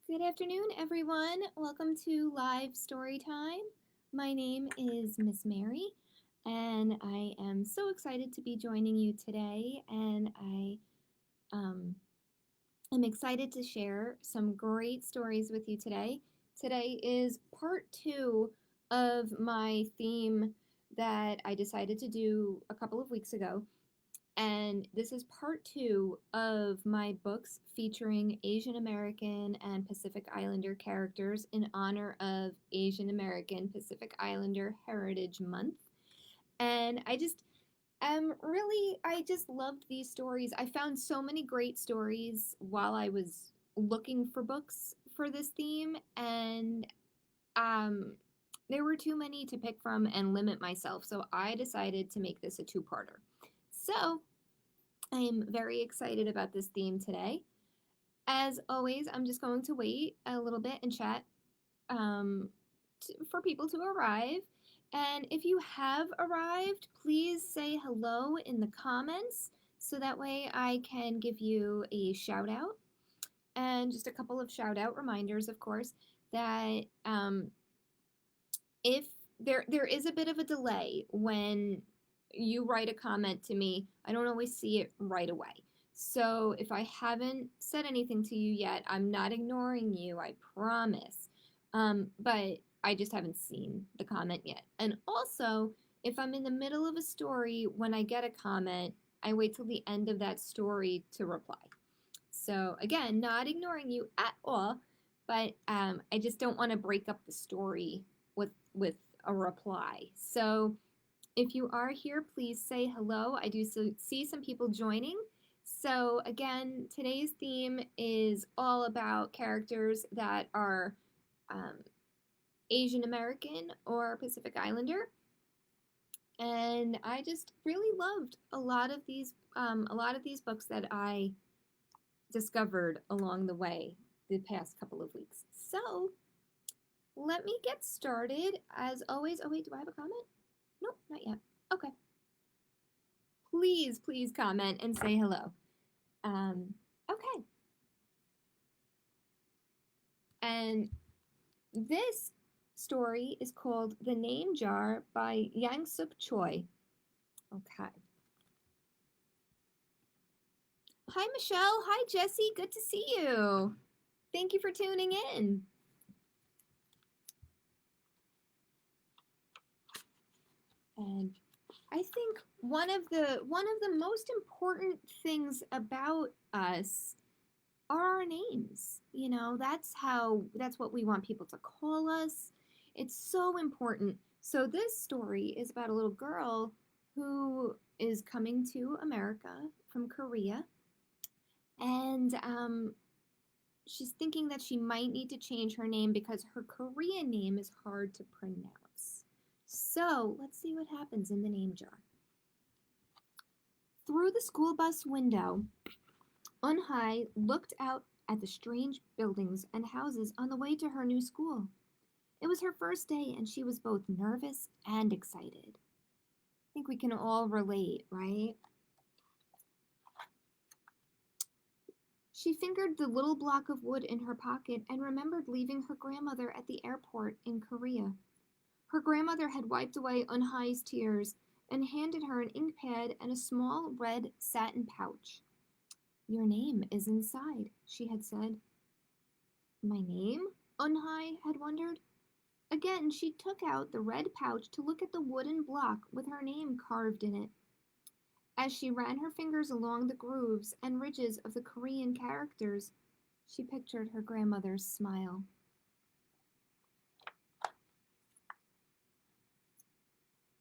Good afternoon, everyone. Welcome to live story time. My name is Miss Mary, and I am so excited to be joining you today. And I am excited to share some great stories with you today. Today is part two of my theme that I decided to do a couple of weeks ago. And this is part two of my books featuring Asian American and Pacific Islander characters in honor of Asian American Pacific Islander Heritage Month. And I just loved these stories. I found so many great stories while I was looking for books for this theme, and um, there were too many to pick from and limit myself. So I decided to make this a two-parter. So I am very excited about this theme today. As always, I'm just going to wait a little bit and chat for people to arrive. And if you have arrived, please say hello in the comments so that way I can give you a shout out. And just a couple of shout out reminders, of course, that if there is a bit of a delay when you write a comment to me, I don't always see it right away. So if I haven't said anything to you yet, I'm not ignoring you, I promise. But I just haven't seen the comment yet. And also, if I'm in the middle of a story, when I get a comment, I wait till the end of that story to reply. So again, not ignoring you at all, but I just don't want to break up the story with a reply. So if you are here, please say hello. I do see some people joining. So again, today's theme is all about characters that are Asian American or Pacific Islander. And I just really loved a lot of these books that I discovered along the way the past couple of weeks. So let me get started. As always, oh wait, do I have a comment? Nope, not yet. Okay. Please comment and say hello. Okay. And this story is called The Name Jar by Yang-Suk Choi. Okay. Hi, Michelle. Hi, Jessie. Good to see you. Thank you for tuning in. And I think one of the most important things about us are our names. You know, that's what we want people to call us. It's so important. So this story is about a little girl who is coming to America from Korea, and she's thinking that she might need to change her name because her Korean name is hard to pronounce. So let's see what happens in the name jar. Through the school bus window, Eun-hye looked out at the strange buildings and houses on the way to her new school. It was her first day and she was both nervous and excited. I think we can all relate, right? She fingered the little block of wood in her pocket and remembered leaving her grandmother at the airport in Korea. Her grandmother had wiped away Eun-hye's tears and handed her an ink pad and a small red satin pouch. Your name is inside, she had said. My name? Eun-hye had wondered. Again, she took out the red pouch to look at the wooden block with her name carved in it. As she ran her fingers along the grooves and ridges of the Korean characters, she pictured her grandmother's smile.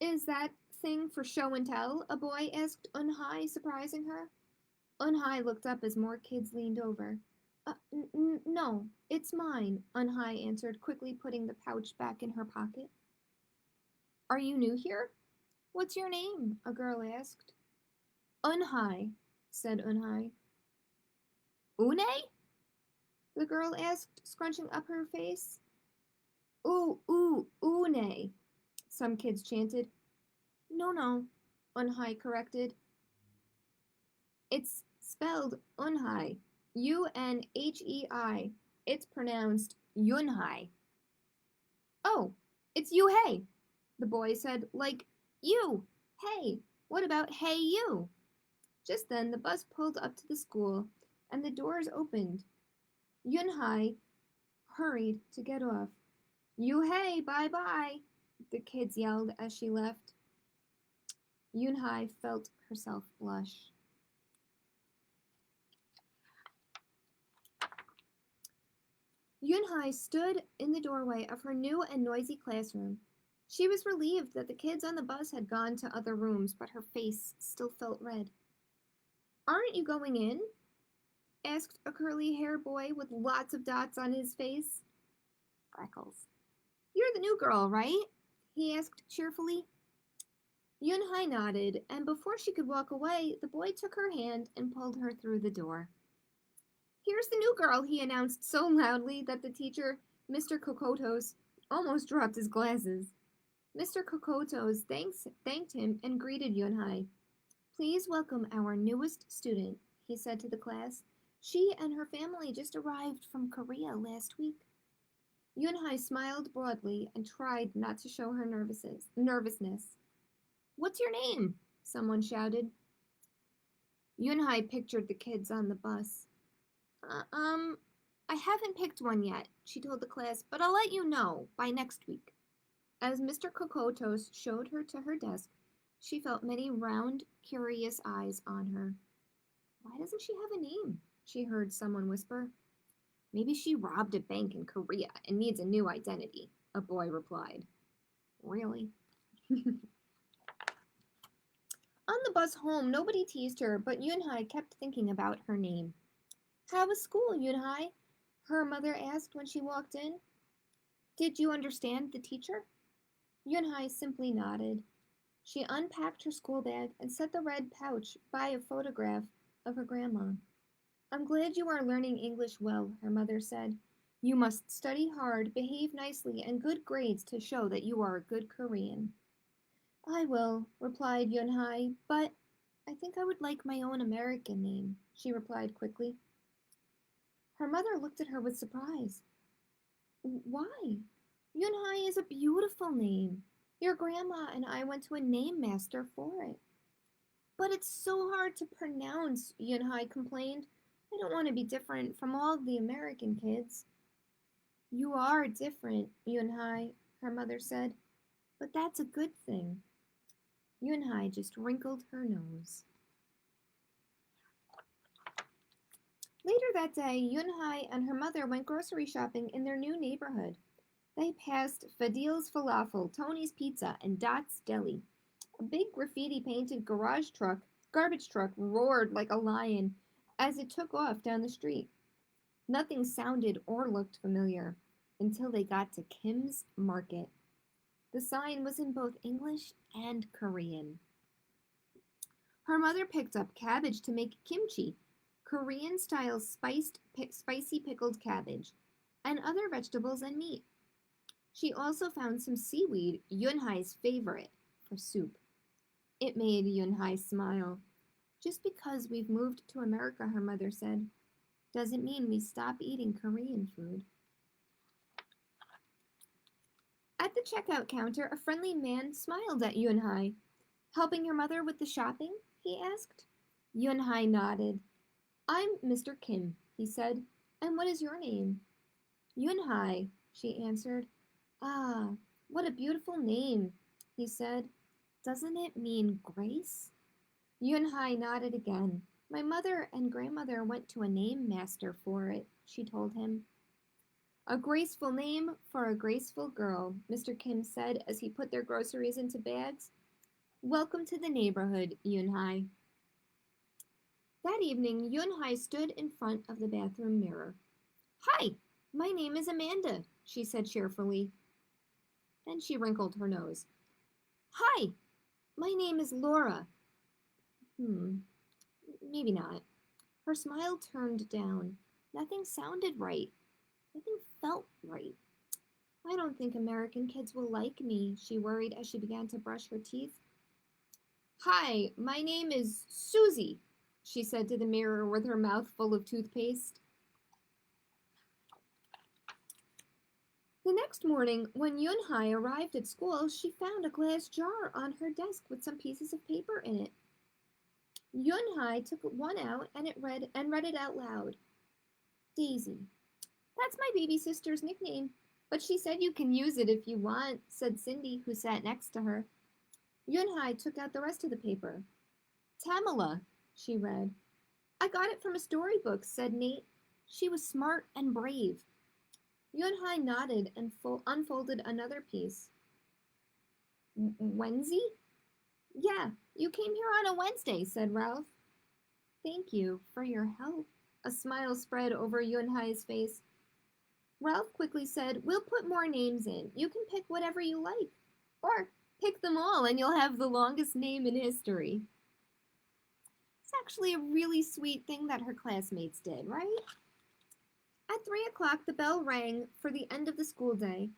Is that thing for show and tell? A boy asked Eun-hye, surprising her. Eun-hye looked up as more kids leaned over. No, it's mine, Eun-hye answered, quickly putting the pouch back in her pocket. Are you new here? What's your name? A girl asked. Eun-hye, said Eun-hye. Une? The girl asked, scrunching up her face. Une, some kids chanted. No, Eun-hye corrected. It's spelled Eun-hye, Unhei. It's pronounced Yunhai. Oh, it's you, hey, the boy said, like, you. Hey, what about hey, you? Just then, the bus pulled up to the school, and the doors opened. Yunhai hurried to get off. You, hey, bye-bye, the kids yelled as she left. Yunhai felt herself blush. Yunhai stood in the doorway of her new and noisy classroom. She was relieved that the kids on the bus had gone to other rooms, but her face still felt red. Aren't you going in? Asked a curly-haired boy with lots of dots on his face. Freckles. You're the new girl, right? He asked cheerfully. Yunhai nodded, and before she could walk away, the boy took her hand and pulled her through the door. Here's the new girl, he announced so loudly that the teacher, Mr. Kokotos, almost dropped his glasses. Mr. Kokotos thanked him and greeted Yunhai. Please welcome our newest student, he said to the class. She and her family just arrived from Korea last week. Yunhai smiled broadly and tried not to show her nervousness. What's your name? Someone shouted. Yunhai pictured the kids on the bus. I haven't picked one yet, she told the class, but I'll let you know by next week. As Mr. Kokotos showed her to her desk, she felt many round, curious eyes on her. Why doesn't she have a name? She heard someone whisper. Maybe she robbed a bank in Korea and needs a new identity, a boy replied. Really? On the bus home, nobody teased her, but Yunhai kept thinking about her name. How was school, Yunhai? Her mother asked when she walked in. Did you understand the teacher? Yunhai simply nodded. She unpacked her school bag and set the red pouch by a photograph of her grandma. I'm glad you are learning English well, her mother said. You must study hard, behave nicely, and good grades to show that you are a good Korean. I will, replied Yunhai, but I think I would like my own American name, she replied quickly. Her mother looked at her with surprise. Why? Yunhai is a beautiful name. Your grandma and I went to a name master for it. But it's so hard to pronounce, Yunhai complained. I don't want to be different from all the American kids. You are different, Yunhai, her mother said, but that's a good thing. Yunhai just wrinkled her nose. Later that day, Yunhai and her mother went grocery shopping in their new neighborhood. They passed Fadil's Falafel, Tony's Pizza, and Dot's Deli. A big graffiti-painted garbage truck roared like a lion as it took off down the street. Nothing sounded or looked familiar until they got to Kim's Market. The sign was in both English and Korean. Her mother picked up cabbage to make kimchi, Korean-style spicy pickled cabbage, and other vegetables and meat. She also found some seaweed, Yunhai's favorite, for soup. It made Yunhai smile. Just because we've moved to America, her mother said, doesn't mean we stop eating Korean food. At the checkout counter, a friendly man smiled at Yunhai. Helping your mother with the shopping? He asked. Yunhai nodded. I'm Mr. Kim, he said. And what is your name? Yunhai, she answered. Ah, what a beautiful name, he said. Doesn't it mean grace? Yunhai nodded again. My mother and grandmother went to a name master for it, she told him. A graceful name for a graceful girl, Mr. Kim said as he put their groceries into bags. Welcome to the neighborhood, Yunhai. That evening, Yunhai stood in front of the bathroom mirror. Hi, my name is Amanda, she said cheerfully. Then she wrinkled her nose. Hi, my name is Laura. Maybe not. Her smile turned down. Nothing sounded right. Nothing felt right. I don't think American kids will like me, she worried as she began to brush her teeth. Hi, my name is Susie, she said to the mirror with her mouth full of toothpaste. The next morning, when Yunhai arrived at school, she found a glass jar on her desk with some pieces of paper in it. Yunhai took one out and read it out loud. Daisy. That's my baby sister's nickname, but she said you can use it if you want, said Cindy, who sat next to her. Yunhai took out the rest of the paper. Tamala, she read. I got it from a storybook, said Nate. She was smart and brave. Yunhai nodded and unfolded another piece. Wednesday? Yeah, you came here on a Wednesday, said Ralph. Thank you for your help. A smile spread over Yunhai's face. Ralph quickly said, We'll put more names in. You can pick whatever you like. Or pick them all and you'll have the longest name in history. It's actually a really sweet thing that her classmates did, right? At 3 o'clock, the bell rang for the end of the school day.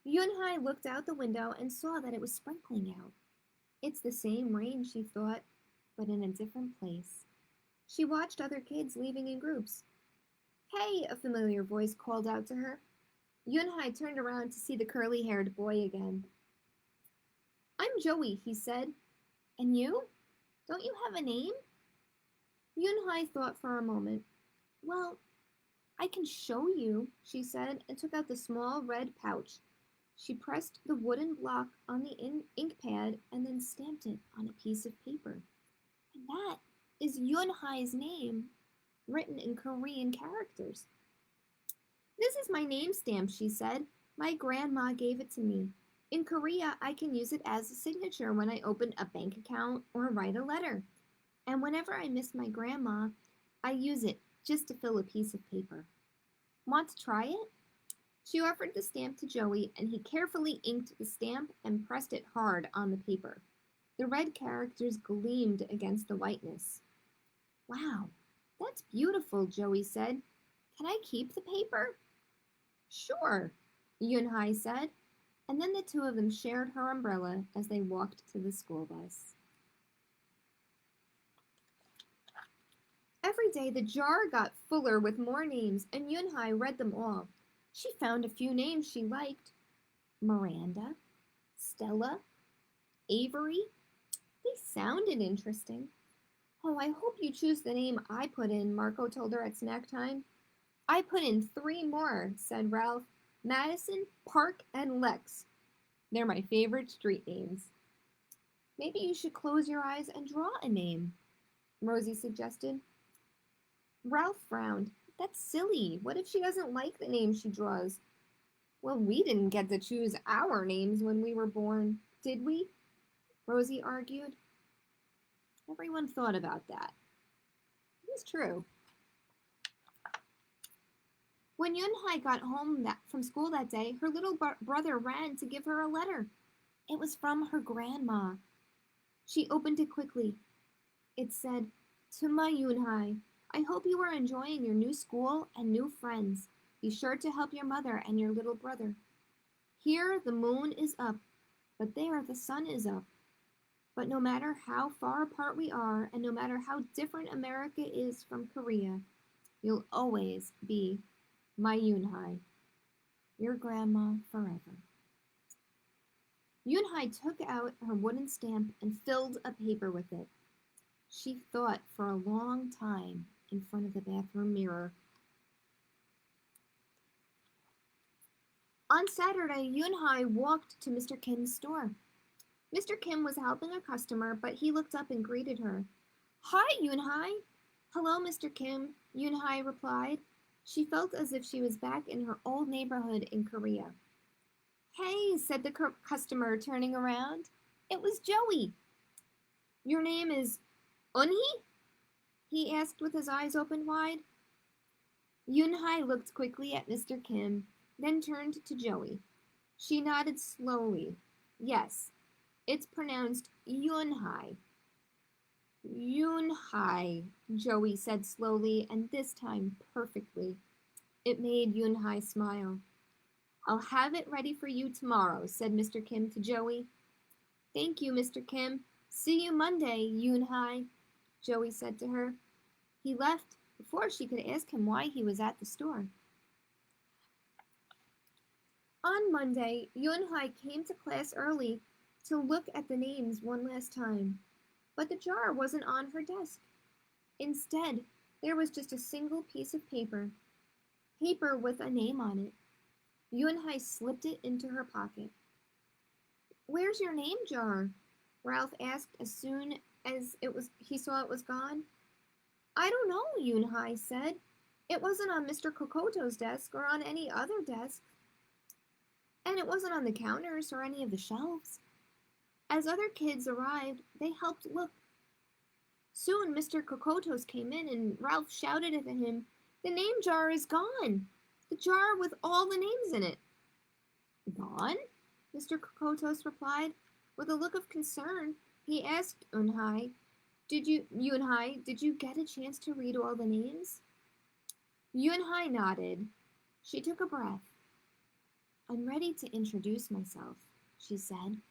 Yunhai looked out the window and saw that it was sprinkling out. It's the same rain, she thought, but in a different place. She watched other kids leaving in groups. Hey, a familiar voice called out to her. Yunhai turned around to see the curly-haired boy again. I'm Joey, he said. And you? Don't you have a name? Yunhai thought for a moment. Well, I can show you, she said, and took out the small red pouch. She pressed the wooden block on the ink pad and then stamped it on a piece of paper. And that is Yunhai's name, written in Korean characters. This is my name stamp, she said. My grandma gave it to me. In Korea, I can use it as a signature when I open a bank account or write a letter. And whenever I miss my grandma, I use it just to fill a piece of paper. Want to try it? She offered the stamp to Joey, and he carefully inked the stamp and pressed it hard on the paper. The red characters gleamed against the whiteness. Wow, that's beautiful, Joey said. Can I keep the paper? Sure, Yunhai said, and then the two of them shared her umbrella as they walked to the school bus. Every day the jar got fuller with more names, and Yunhai read them all. She found a few names she liked. Miranda, Stella, Avery. They sounded interesting. Oh, I hope you choose the name I put in, Marco told her at snack time. I put in 3 more, said Ralph. Madison, Park, and Lex. They're my favorite street names. Maybe you should close your eyes and draw a name, Rosie suggested. Ralph frowned. That's silly. What if she doesn't like the name she draws? Well, we didn't get to choose our names when we were born, did we? Rosie argued. Everyone thought about that. It's true. When Yunhai got home from school that day, her little brother ran to give her a letter. It was from her grandma. She opened it quickly. It said, To my Yunhai, I hope you are enjoying your new school and new friends. Be sure to help your mother and your little brother. Here the moon is up, but there the sun is up. But no matter how far apart we are, and no matter how different America is from Korea, you'll always be my Yunhai, your grandma forever. Yunhai took out her wooden stamp and filled a paper with it. She thought for a long time in front of the bathroom mirror. On Saturday, Yunhai walked to Mr. Kim's store. Mr. Kim was helping a customer, but he looked up and greeted her. Hi, Yunhai. Hello, Mr. Kim, Yunhai replied. She felt as if she was back in her old neighborhood in Korea. Hey, said the customer, turning around. It was Joey. Your name is Unhee? He asked with his eyes opened wide. Yunhai looked quickly at Mr. Kim, then turned to Joey. She nodded slowly. Yes, it's pronounced Yunhai. Yunhai, Joey said slowly, and this time perfectly. It made Yunhai smile. I'll have it ready for you tomorrow, said Mr. Kim to Joey. Thank you, Mr. Kim. See you Monday, Yunhai, Joey said to her. He left before she could ask him why he was at the store. On Monday, Yunhai came to class early to look at the names one last time, but the jar wasn't on her desk. Instead, there was just a single piece of paper with a name on it. Yunhai slipped it into her pocket. "Where's your name jar?" Ralph asked as soon as he saw it was gone. "I don't know," Yunhai said. "It wasn't on Mr. Kokoto's desk or on any other desk, and it wasn't on the counters or any of the shelves." As other kids arrived, they helped look. Soon Mr. Kokotos came in and Ralph shouted at him, "The name jar is gone! The jar with all the names in it." "Gone?" Mr. Kokotos replied. With a look of concern, he asked Yunhai, did you get a chance to read all the names?" Yunhai nodded. She took a breath. "I'm ready to introduce myself," she said.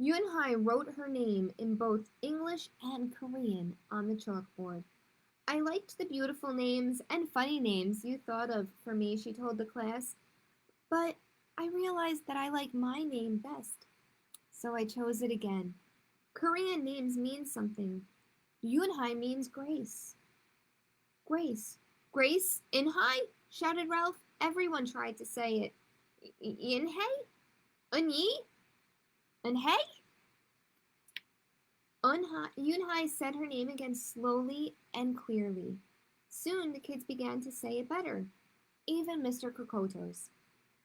Yunhai wrote her name in both English and Korean on the chalkboard. "I liked the beautiful names and funny names you thought of for me," she told the class, "but I realized that I like my name best, so I chose it again. Korean names mean something. Yunhai means grace." "Grace? Grace Inhai?" shouted Ralph. Everyone tried to say it. "Inhei? Unyi? Unhei?" Yunhai said her name again slowly and clearly. Soon the kids began to say it better, even Mr. Kokotos.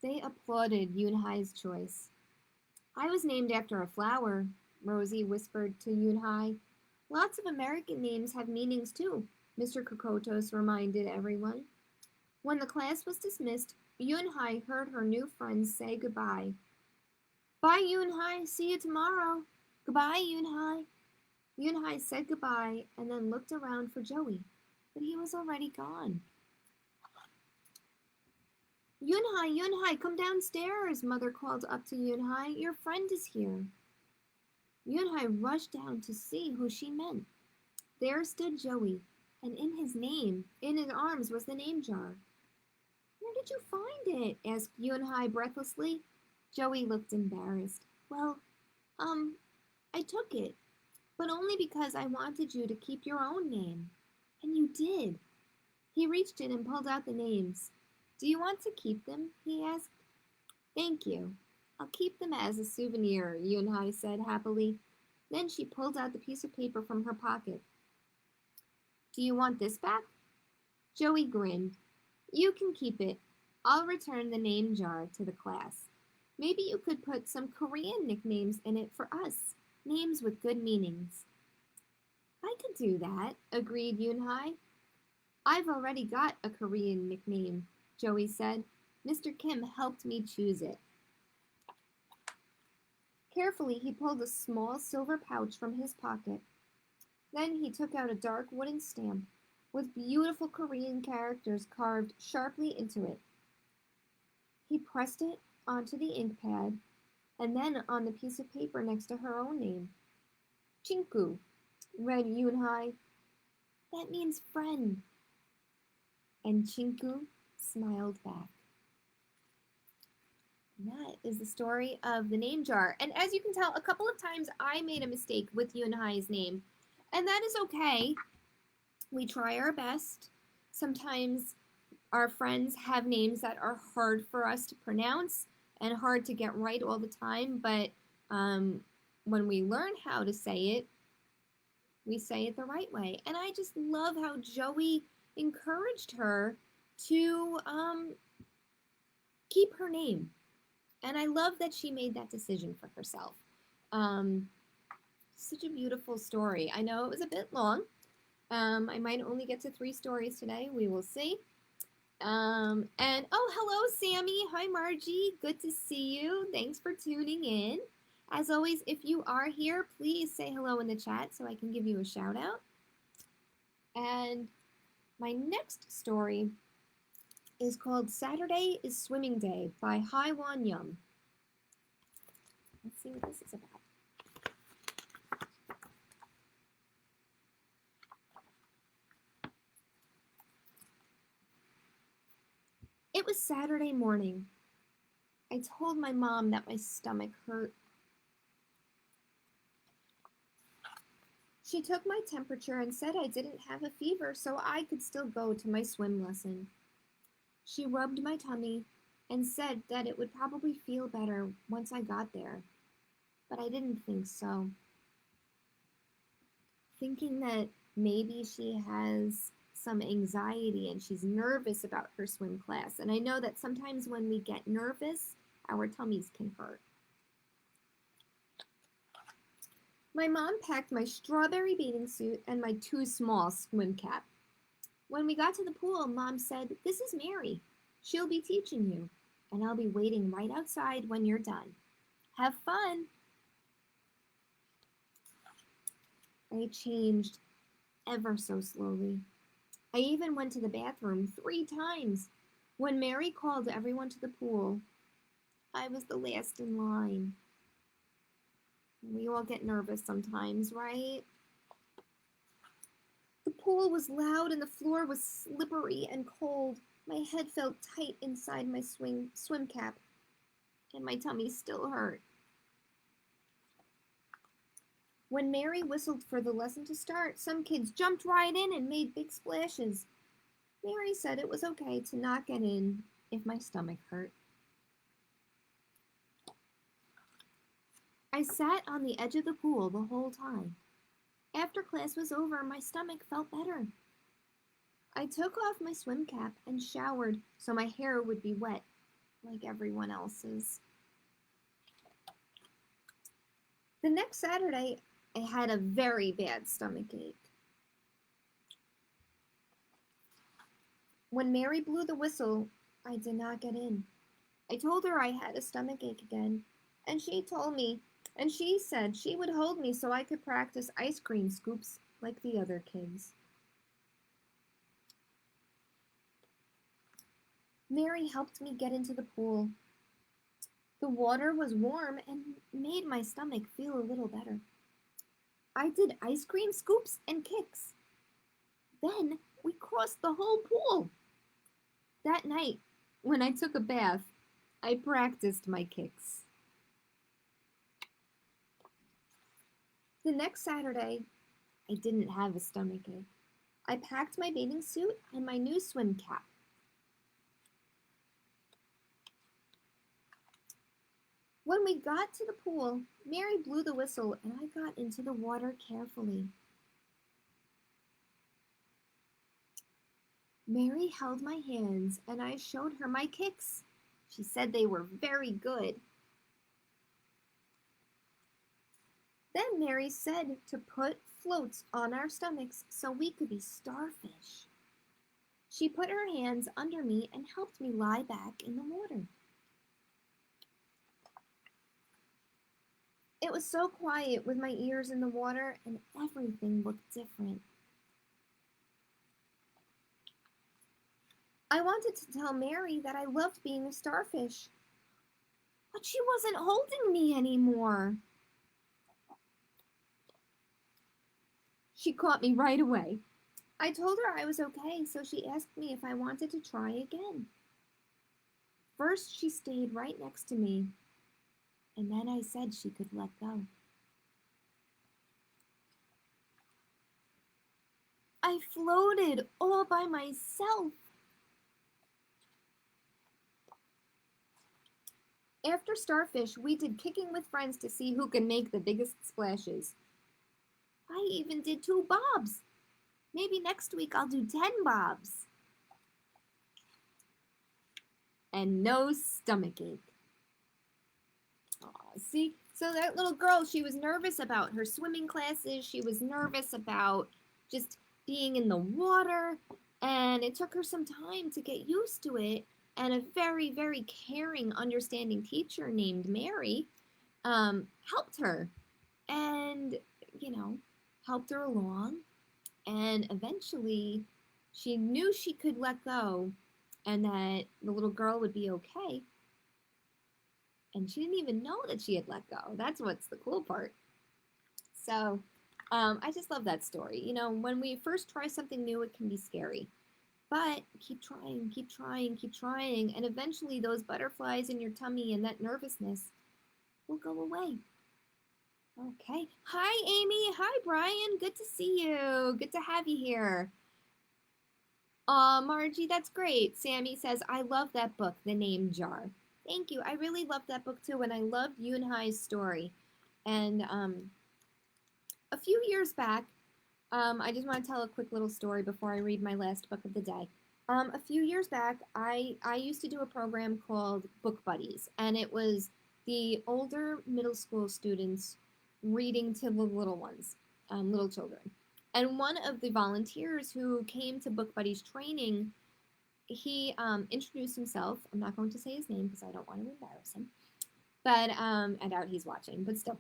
They applauded Yunhai's choice. "I was named after a flower," Rosie whispered to Yunhai. "Lots of American names have meanings too," Mr. Kokotos reminded everyone. When the class was dismissed, Yunhai heard her new friends say goodbye. "Bye, Yunhai. See you tomorrow." "Goodbye, Yunhai." Yunhai said goodbye and then looked around for Joey, but he was already gone. Yunhai, come downstairs," Mother called up to Yunhai. "Your friend is here." Yunhai rushed down to see who she meant. There stood Joey, and in his arms was the name jar. "Where did you find it?" asked Yunhai breathlessly. Joey looked embarrassed. "Well, I took it, but only because I wanted you to keep your own name. And you did." He reached in and pulled out the names. "Do you want to keep them?" he asked. "Thank you. I'll keep them as a souvenir," Yunhai said happily. Then she pulled out the piece of paper from her pocket. "Do you want this back?" Joey grinned. "You can keep it. I'll return the name jar to the class. Maybe you could put some Korean nicknames in it for us, names with good meanings." "I could do that," agreed Yunhai. "I've already got a Korean nickname," Joey said. "Mr. Kim helped me choose it." Carefully, he pulled a small silver pouch from his pocket. Then he took out a dark wooden stamp with beautiful Korean characters carved sharply into it. He pressed it onto the ink pad and then on the piece of paper next to her own name. "Chinku," read Yunhai. "That means friend." And Chinku smiled back. And that is the story of the name jar. And as you can tell, a couple of times I made a mistake with Yunhai's name. And that is okay. We try our best. Sometimes our friends have names that are hard for us to pronounce and hard to get right all the time. But when we learn how to say it, we say it the right way. And I just love how Joey encouraged her to keep her name. And I love that she made that decision for herself. Such a beautiful story. I know it was a bit long. I might only get to 3 stories today. We will see. And oh, hello, Sammy. Hi, Margie. Good to see you. Thanks for tuning in. As always, if you are here, please say hello in the chat so I can give you a shout out. And my next story is called Saturday is Swimming Day by Haiwan Yum. Let's see what this is about. It was Saturday morning. I told my mom that my stomach hurt. She took my temperature and said I didn't have a fever, so I could still go to my swim lesson. She rubbed my tummy and said that it would probably feel better once I got there, but I didn't think so. Thinking that maybe she has some anxiety and she's nervous about her swim class, and I know that sometimes when we get nervous, our tummies can hurt. My mom packed my strawberry bathing suit and my too small swim cap. When we got to the pool, Mom said, "This is Mary. She'll be teaching you, and I'll be waiting right outside when you're done. Have fun." I changed ever so slowly. I even went to the bathroom 3 times. When Mary called everyone to the pool, I was the last in line. We all get nervous sometimes, right? The pool was loud and the floor was slippery and cold. My head felt tight inside my swim cap, and my tummy still hurt. When Mary whistled for the lesson to start, some kids jumped right in and made big splashes. Mary said it was okay to not get in if my stomach hurt. I sat on the edge of the pool the whole time. After class was over, my stomach felt better. I took off my swim cap and showered so my hair would be wet like everyone else's. The next Saturday, I had a very bad stomach ache. When Mary blew the whistle, I did not get in. I told her I had a stomach ache again, and she said she would hold me so I could practice ice cream scoops like the other kids. Mary helped me get into the pool. The water was warm and made my stomach feel a little better. I did ice cream scoops and kicks. Then we crossed the whole pool. That night, when I took a bath, I practiced my kicks. The next Saturday, I didn't have a stomach ache. I packed my bathing suit and my new swim cap. When we got to the pool, Mary blew the whistle and I got into the water carefully. Mary held my hands and I showed her my kicks. She said they were very good. Then Mary said to put floats on our stomachs so we could be starfish. She put her hands under me and helped me lie back in the water. It was so quiet with my ears in the water and everything looked different. I wanted to tell Mary that I loved being a starfish, but she wasn't holding me anymore. She caught me right away. I told her I was okay, so she asked me if I wanted to try again. First, she stayed right next to me, and then I said she could let go. I floated all by myself. After Starfish, we did kicking with friends to see who can make the biggest splashes. I even did 2 bobs. Maybe next week I'll do 10 bobs. And no stomach ache. Aw, see? So that little girl, she was nervous about her swimming classes. She was nervous about just being in the water. And it took her some time to get used to it. And a very, very caring, understanding teacher named Mary helped her and, helped her along. And eventually, she knew she could let go and that the little girl would be okay. And she didn't even know that she had let go. That's what's the cool part. So I just love that story. When we first try something new, it can be scary. But keep trying, keep trying, keep trying, and eventually those butterflies in your tummy and that nervousness will go away. Okay. Hi, Amy. Hi, Brian. Good to see you. Good to have you here. Margie, that's great. Sammy says, I love that book, The Name Jar. Thank you. I really loved that book too, and I loved Yunhai's story. And a few years back, I just want to tell a quick little story before I read my last book of the day. A few years back, I used to do a program called Book Buddies, and it was the older middle school students reading to the little ones, little children. And one of the volunteers who came to Book Buddies training, he introduced himself. I'm not going to say his name because I don't want to embarrass him, but I doubt he's watching, but still.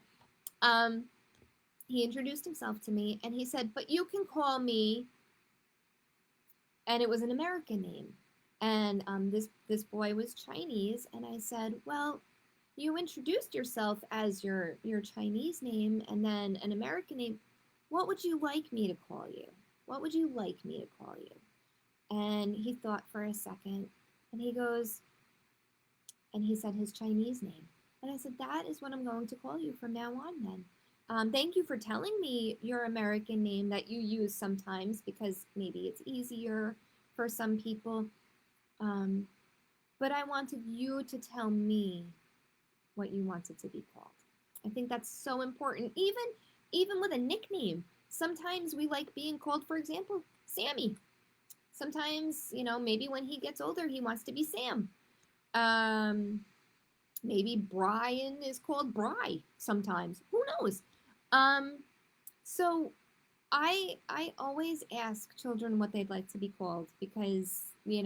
He introduced himself to me, and he said, but you can call me, and it was an American name. And this boy was Chinese, and I said, well, you introduced yourself as your Chinese name and then an American name. What would you like me to call you? What would you like me to call you? And he thought for a second, and he goes, and he said his Chinese name. And I said, that is what I'm going to call you from now on then. Thank you for telling me your American name that you use sometimes because maybe it's easier for some people. But I wanted you to tell me what you wanted to be called. I think that's so important. Even with a nickname, sometimes we like being called, for example, Sammy. Sometimes, maybe when he gets older, he wants to be Sam. Maybe Brian is called Bri sometimes. Who knows? So I always ask children what they'd like to be called because, they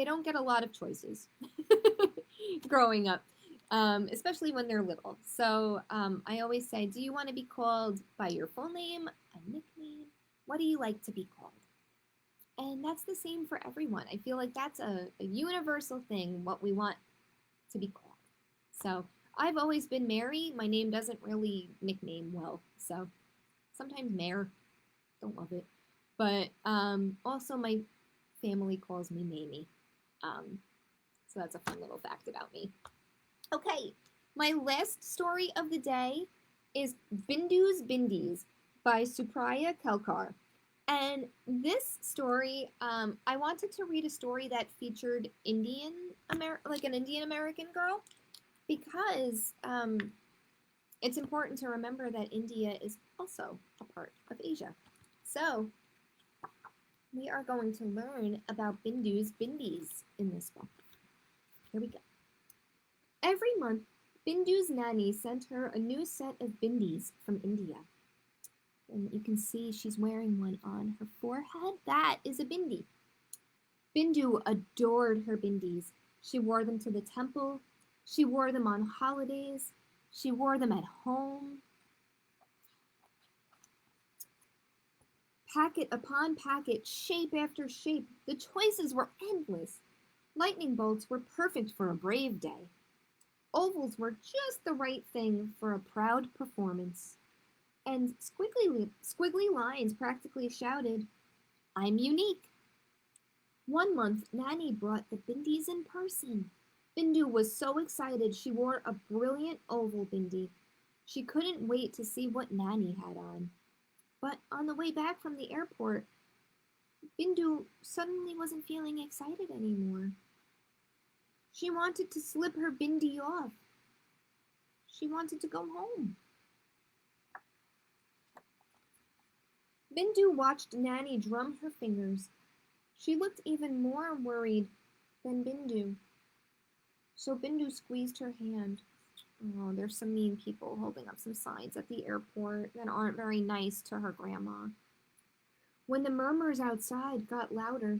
don't get a lot of choices growing up, especially when they're little. So I always say, do you want to be called by your full name, a nickname? What do you like to be called? And that's the same for everyone. I feel like that's a universal thing, what we want to be called. So I've always been Mary. My name doesn't really nickname well. So sometimes Mare. Don't love it. But also my family calls me Mamie. So that's a fun little fact about me. Okay, my last story of the day is Bindu's Bindies by Supriya Kelkar. And this story, I wanted to read a story that featured an Indian American girl, because it's important to remember that India is also a part of Asia. So we are going to learn about Bindu's Bindies in this book. Here we go. Every month, Bindu's nanny sent her a new set of bindis from India. And you can see she's wearing one on her forehead. That is a bindi. Bindu adored her bindis. She wore them to the temple. She wore them on holidays. She wore them at home. Packet upon packet, shape after shape, the choices were endless. Lightning bolts were perfect for a brave day. Ovals were just the right thing for a proud performance. And squiggly lines practically shouted, I'm unique. One month, Nanny brought the bindis in person. Bindu was so excited she wore a brilliant oval bindi. She couldn't wait to see what Nanny had on. But on the way back from the airport, Bindu suddenly wasn't feeling excited anymore. She wanted to slip her bindi off. She wanted to go home. Bindu watched Nanny drum her fingers. She looked even more worried than Bindu. So Bindu squeezed her hand. Oh, there's some mean people holding up some signs at the airport that aren't very nice to her grandma. When the murmurs outside got louder,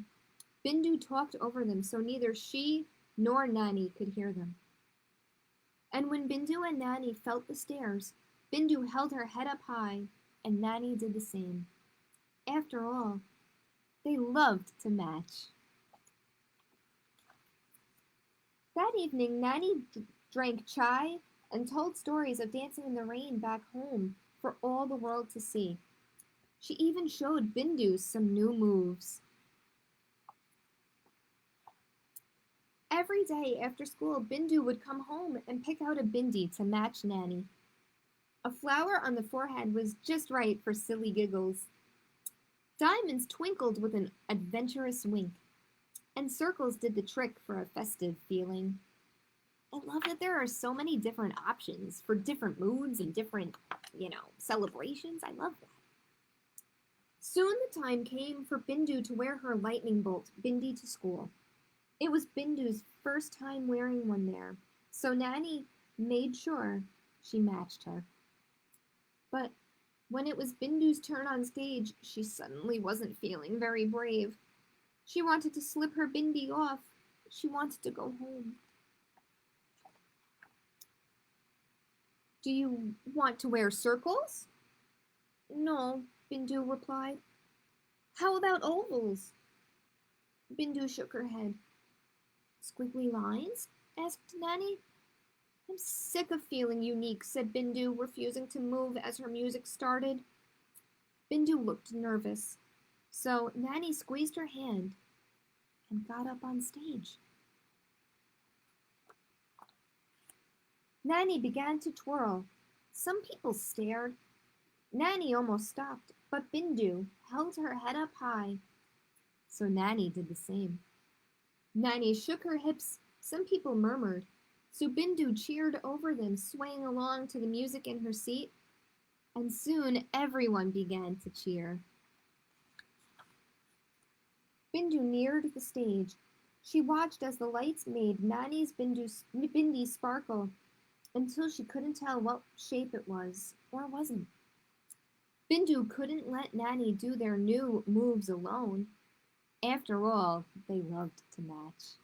Bindu talked over them so neither she nor Nanny could hear them. And when Bindu and Nanny felt the stares, Bindu held her head up high, and Nanny did the same. After all, they loved to match. That evening, Nanny drank chai and told stories of dancing in the rain back home for all the world to see. She even showed Bindu some new moves. Every day after school, Bindu would come home and pick out a bindi to match Nanny. A flower on the forehead was just right for silly giggles. Diamonds twinkled with an adventurous wink, and circles did the trick for a festive feeling. I love that there are so many different options for different moods and different, celebrations. I love that. Soon the time came for Bindu to wear her lightning bolt bindi to school. It was Bindu's first time wearing one there, so Nanny made sure she matched her. But when it was Bindu's turn on stage, she suddenly wasn't feeling very brave. She wanted to slip her bindi off. She wanted to go home. Do you want to wear circles? No, Bindu replied. How about ovals? Bindu shook her head. Squiggly lines? Asked Nanny. I'm sick of feeling unique, said Bindu, refusing to move as her music started. Bindu looked nervous, so Nanny squeezed her hand and got up on stage. Nanny began to twirl. Some people stared. Nanny almost stopped, but Bindu held her head up high. So Nanny did the same. Nanny shook her hips. Some people murmured. So Bindu cheered over them, swaying along to the music in her seat. And soon everyone began to cheer. Bindu neared the stage. She watched as the lights made Nanny's bindi sparkle until she couldn't tell what shape it was or wasn't. Bindu couldn't let Nanny do their new moves alone. After all, they loved to match.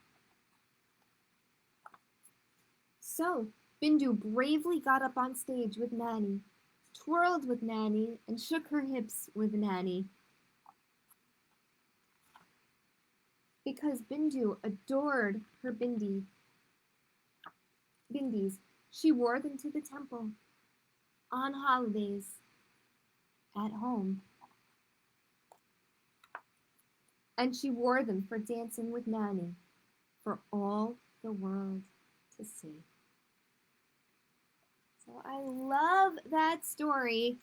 So, Bindu bravely got up on stage with Nanny, twirled with Nanny, and shook her hips with Nanny. Because Bindu adored her bindis, she wore them to the temple, on holidays, at home. And she wore them for dancing with Nanny, for all the world to see. So I love that story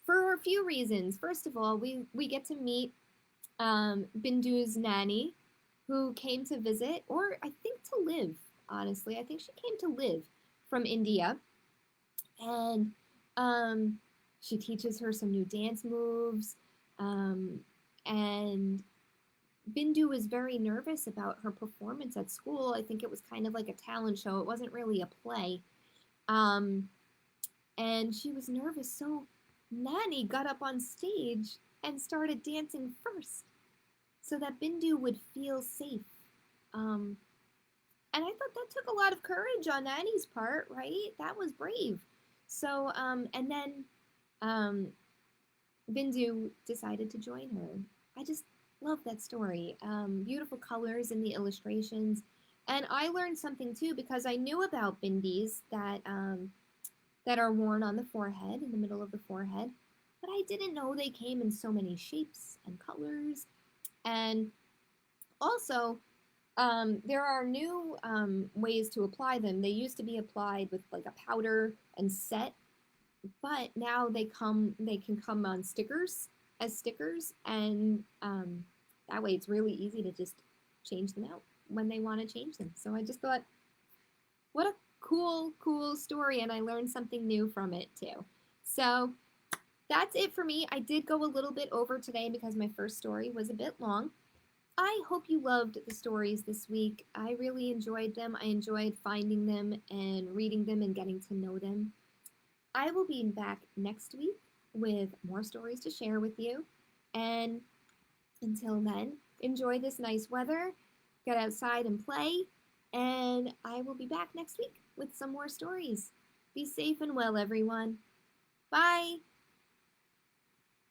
for a few reasons. First of all, we get to meet Bindu's nanny, who came to visit, or I think to live, honestly. I think she came to live from India. And she teaches her some new dance moves. And Bindu was very nervous about her performance at school. I think it was kind of like a talent show. It wasn't really a play. And she was nervous, so Nanny got up on stage and started dancing first so that Bindu would feel safe. And I thought that took a lot of courage on Nanny's part, right? That was brave. So, and then Bindu decided to join her. I just love that story. Beautiful colors in the illustrations. And I learned something too, because I knew about bindis that are worn on the forehead, in the middle of the forehead, but I didn't know they came in so many shapes and colors. And also, there are new ways to apply them. They used to be applied with like a powder and set, but now they can come on stickers, and that way it's really easy to just change them out when they want to change them. So I just thought, what a cool story, and I learned something new from it too. So that's it for me. I did go a little bit over today because my first story was a bit long. I hope you loved the stories this week. I really enjoyed them. I enjoyed finding them and reading them and getting to know them. I will be back next week with more stories to share with you. And until then, enjoy this nice weather, get outside and play, and I will be back next week with some more stories. Be safe and well, everyone. Bye!